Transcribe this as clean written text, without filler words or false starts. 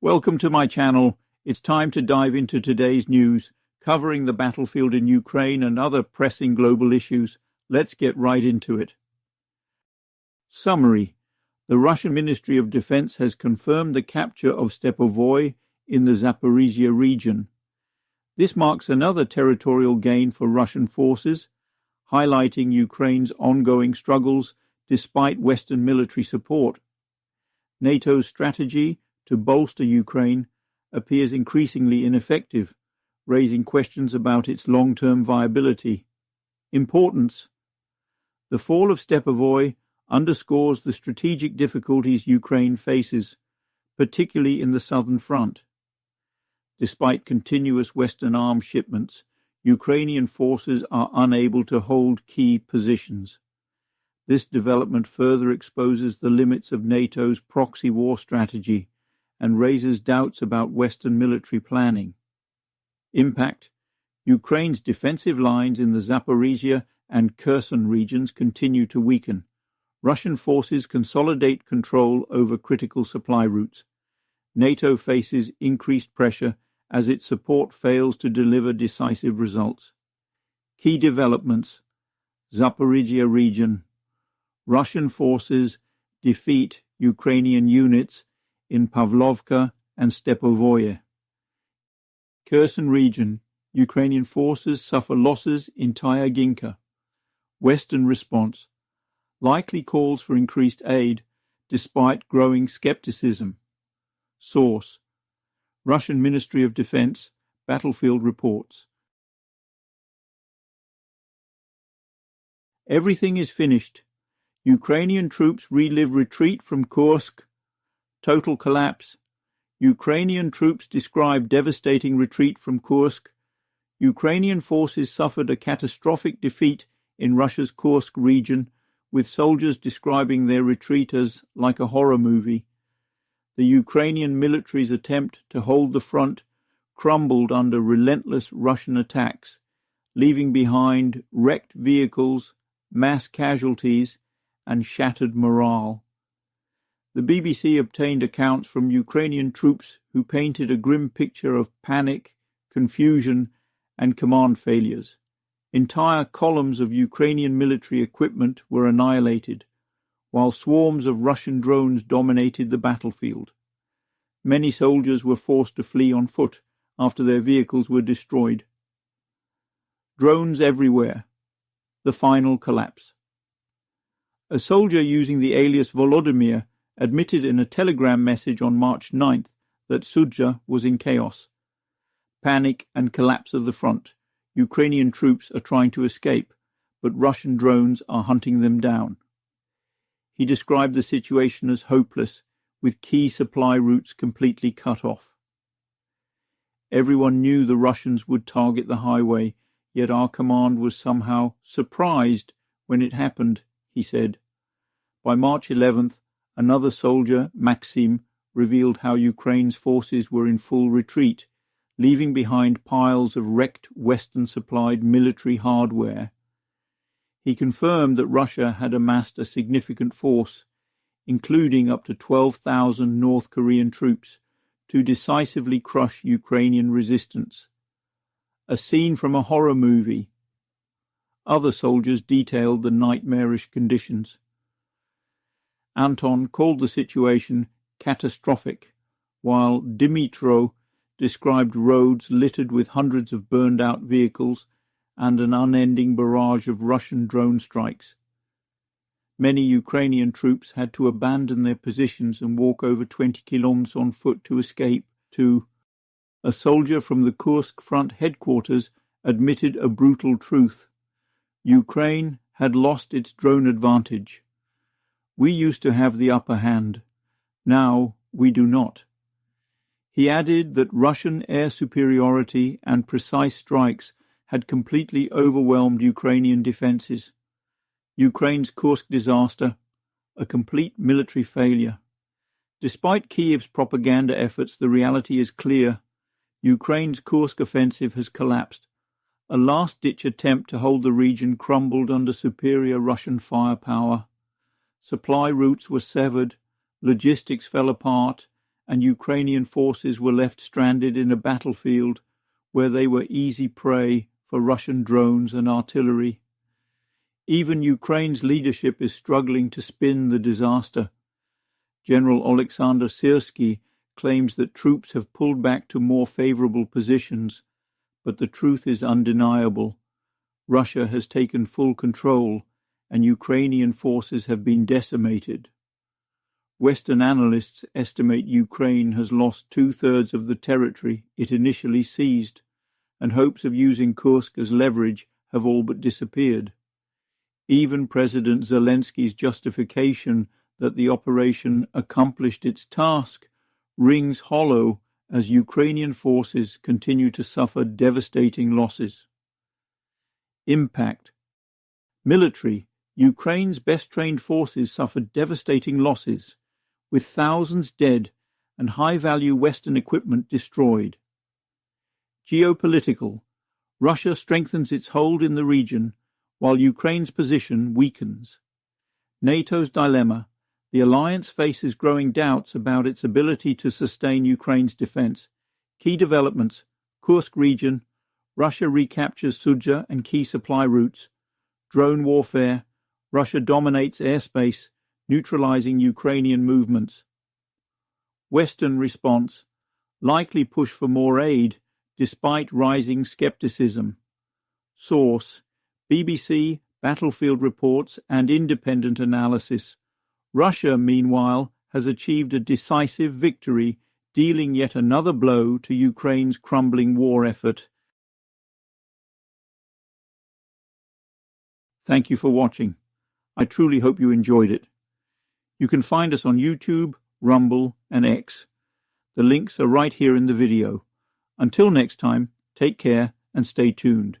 Welcome to my channel. It's time to dive into today's news, covering the battlefield in Ukraine and other pressing global issues. Let's get right into it. Summary. The Russian Ministry of Defense has confirmed the capture of Stepovoy in the Zaporizhia region. This marks another territorial gain for Russian forces, highlighting Ukraine's ongoing struggles despite Western military support. NATO's strategy to bolster Ukraine appears increasingly ineffective, raising questions about its long-term viability. Importance. The fall of Stepovoy underscores the strategic difficulties Ukraine faces, particularly in the southern front. Despite continuous Western arms shipments, Ukrainian forces are unable to hold key positions. This development further exposes the limits of NATO's proxy war strategy and raises doubts about Western military planning. Impact. Ukraine's defensive lines in the Zaporizhia and Kherson regions continue to weaken. Russian forces consolidate control over critical supply routes. NATO faces increased pressure as its support fails to deliver decisive results. Key developments. Zaporizhia region. Russian forces defeat Ukrainian units in Pavlovka and Stepovoye. Kherson region. Ukrainian forces suffer losses in Tyaginka. Western response. Likely calls for increased aid, despite growing skepticism. Source. Russian Ministry of Defense, Battlefield Reports. Everything is finished. Ukrainian troops relive retreat from Kursk. Total collapse. Ukrainian troops describe devastating retreat from Kursk. Ukrainian forces suffered a catastrophic defeat in Russia's Kursk region, with soldiers describing their retreat as like a horror movie. The Ukrainian military's attempt to hold the front crumbled under relentless Russian attacks, leaving behind wrecked vehicles, mass casualties, and shattered morale. The BBC obtained accounts from Ukrainian troops who painted a grim picture of panic, confusion, and command failures. Entire columns of Ukrainian military equipment were annihilated, while swarms of Russian drones dominated the battlefield. Many soldiers were forced to flee on foot after their vehicles were destroyed. Drones everywhere. The final collapse. A soldier using the alias Volodymyr admitted in a telegram message on March 9th that Sudzha was in chaos. Panic and collapse of the front. Ukrainian troops are trying to escape, but Russian drones are hunting them down. He described the situation as hopeless, with key supply routes completely cut off. Everyone knew the Russians would target the highway, yet our command was somehow surprised when it happened, he said. By March 11th, another soldier, Maxim, revealed how Ukraine's forces were in full retreat, leaving behind piles of wrecked Western-supplied military hardware. He confirmed that Russia had amassed a significant force, including up to 12,000 North Korean troops, to decisively crush Ukrainian resistance. A scene from a horror movie. Other soldiers detailed the nightmarish conditions. Anton called the situation catastrophic, while Dimitro described roads littered with hundreds of burned-out vehicles and an unending barrage of Russian drone strikes. Many Ukrainian troops had to abandon their positions and walk over 20 kilometers on foot to escape. A soldier from the Kursk front headquarters admitted a brutal truth. Ukraine had lost its drone advantage. We used to have the upper hand. Now we do not. He added that Russian air superiority and precise strikes had completely overwhelmed Ukrainian defences. Ukraine's Kursk disaster, a complete military failure. Despite Kiev's propaganda efforts, the reality is clear. Ukraine's Kursk offensive has collapsed. A last-ditch attempt to hold the region crumbled under superior Russian firepower. Supply routes were severed, logistics fell apart, and Ukrainian forces were left stranded in a battlefield where they were easy prey for Russian drones and artillery. Even Ukraine's leadership is struggling to spin the disaster. General Oleksandr Syrsky claims that troops have pulled back to more favorable positions, but the truth is undeniable. Russia has taken full control, and Ukrainian forces have been decimated. Western analysts estimate Ukraine has lost 2/3 of the territory it initially seized, and hopes of using Kursk as leverage have all but disappeared. Even President Zelensky's justification that the operation accomplished its task rings hollow as Ukrainian forces continue to suffer devastating losses. Impact. Military. Ukraine's best-trained forces suffered devastating losses, with thousands dead and high-value Western equipment destroyed. Geopolitical. Russia strengthens its hold in the region, while Ukraine's position weakens. NATO's dilemma. The alliance faces growing doubts about its ability to sustain Ukraine's defense. Key developments. Kursk region. Russia recaptures Sudzha and key supply routes. Drone warfare. Russia dominates airspace, neutralizing Ukrainian movements. Western response. Likely push for more aid, despite rising skepticism. Source. BBC, Battlefield Reports and Independent Analysis. Russia, meanwhile, has achieved a decisive victory, dealing yet another blow to Ukraine's crumbling war effort. Thank you for watching. I truly hope you enjoyed it. You can find us on YouTube, Rumble, and X. The links are right here in the video. Until next time, take care and stay tuned.